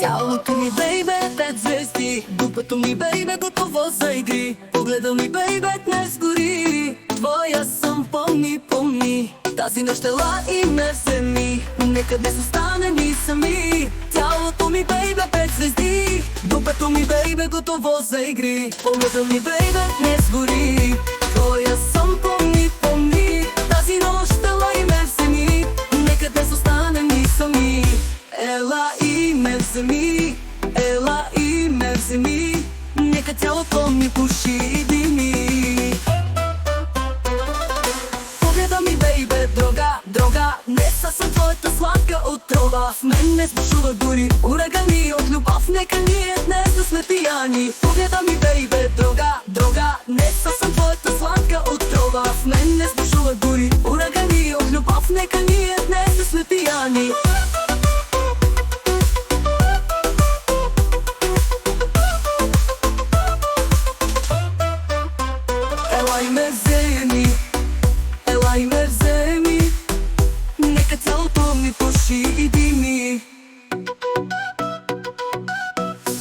Тялото ми, бейбе, 5 звезди. Дупето ми, бейбе, готово за игри. Погледа ми, бейбе, днес гори. Твоя съм, помни, помни. Тази нощ ела и ме вземи. Нека днес останем и сами. Тялото ми, бейбе, 5 звезди. Дупето ми, бейбе, готово за игри. Погледа ми, бейбе, днес гори. Твоя съм, помни, помни. Тази нощ ела и ме вземи. Нека днес останем и сами. Ела и ме вземи, ела и ме вземи. Нека тялото ми пуши и дими. Погледа ми, бейбе, дрога, дрога. Днес съм твоята сладка отрова. В мен не сбушува дори урагани от любов. Нека ние днес да сме пияни. Погледа ми, бейбе, дрога, дрога. Днес съм твоята сладка отрова. В мен не сбушува дори урагани от любов. Нека ние днес да сме пияни. Ела и ме вземи, ела и ме вземи. Нека тялото ми пуши и дими.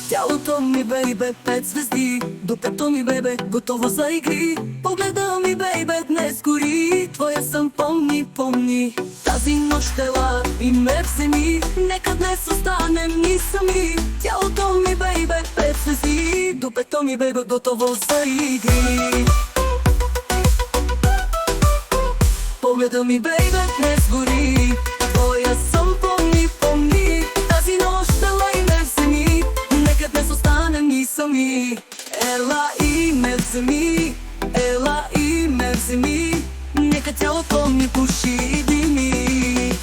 Тялото ми, бейбе, 5 звезди. Дупето ми, бейбе, готово за игри. Погледа ми, бейбе, днес гори. Твоя съм, помни, помни. Тази нощ ела и ме вземи. Нека днес останем ни сами. Тялото ми, бейбе, 5 звезди. Дупето ми, бейбе, готово за игри. Погледа ми, бейбе, днес гори. Твоя съм, помни, помни. Тази нощ ела и ме вземи. Нека днес останем ни сами. Ела и ме вземи, ела и ме вземи. Нека тялото ми пуши и дими.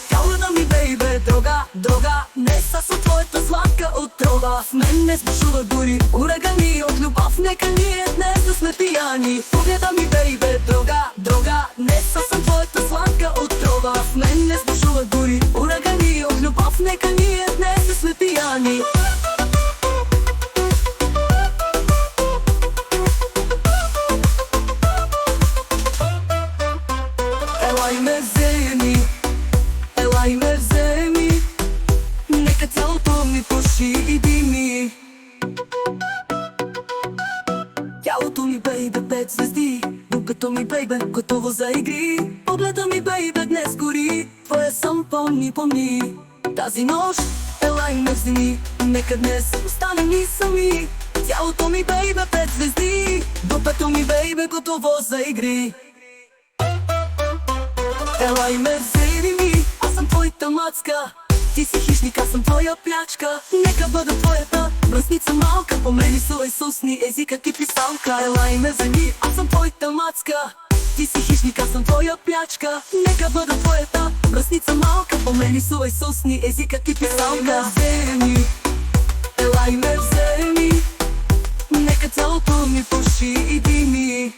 Тялото ми, бейбе, дрога, дрога. Днес съм твоята сладка отрова. В мен не сбушува дори урагани от любов. Нека ние днес да сме пияни. Погледа ми, бейбе, дрога, дрога. Днес съм твоята сладка отрова. В мен не сбушува дори урагани от любов. Нека ние днес да сме пияни. Ела и ме вземи, ела и ме вземи. Нека тялото ми пуши и дими. Тялото ми, бейбе, 5 звезди. Дупето ми, бейбе, готово за игри. Погледа ми, бейбе, днес гори. Твоя съм, помни, помни. Тази нощ ела и ме вземи. Нека днес останем ни сами. Тялото ми, бейбе, 5 звезди. Дупето ми, бейбе, готово за игри. Ела и ме вземи, аз съм твоята мацка. Ти си хищник, аз съм твоя плячка. Нека бъда твоята бръсница малка. Помени сувай с устни езика ти писалка. Ела и ме вземи, аз съм твоята мацка. Ти си хищник, аз съм твоя плячка. Нека бъда твоята бръсница малка. Помени сувай с устни езика ти писалка. Вземи, ела и ме вземи. Нека цялото ми пуши и дими.